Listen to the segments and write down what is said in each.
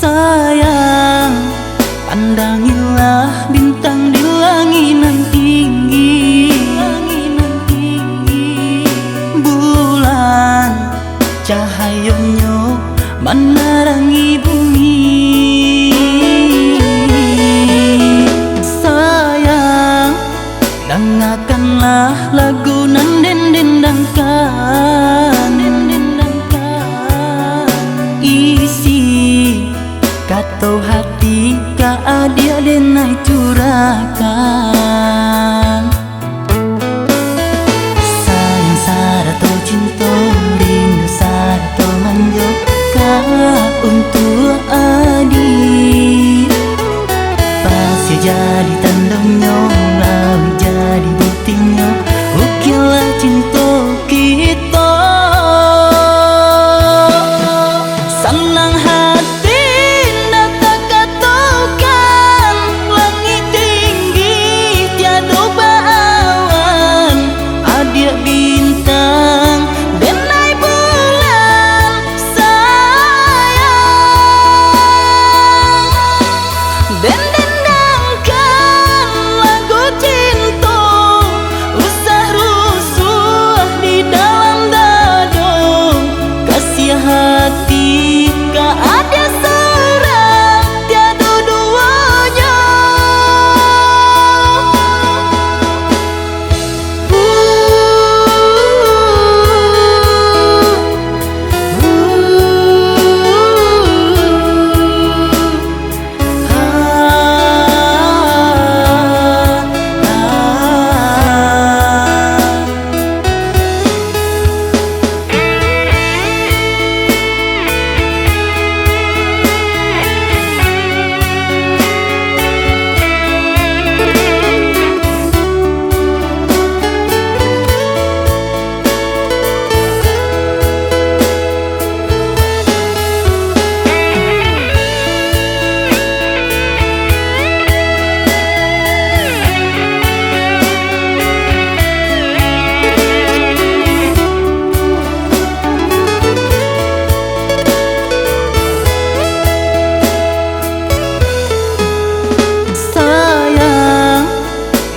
Sayang, pandangilah bintang di langit nan tinggi, bulan cahayanya menerangi bumi. Sayang, dengarkanlah lagu nan dendangkan, isi kata hati ka adia denai curahkan. Sayang sarato cinta, rindu sarato manjo ka untuk adi. Pasti jadi tandanya, lalu jadi buktinya, ukirlah cinta kita. Senang hati nata katakan, langit tinggi tiada baawan, adia bintang denai bulan. Sayang, dendangkan lagu cinta, usah rusuh di dalam dada. Kasih hati ka ada seorang, tiada duanya.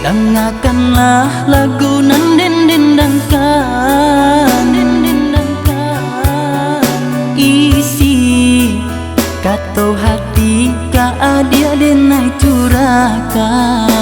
Dengarkanlah lagu nan dendangkan, isi kata hati ka adia denai curahkan.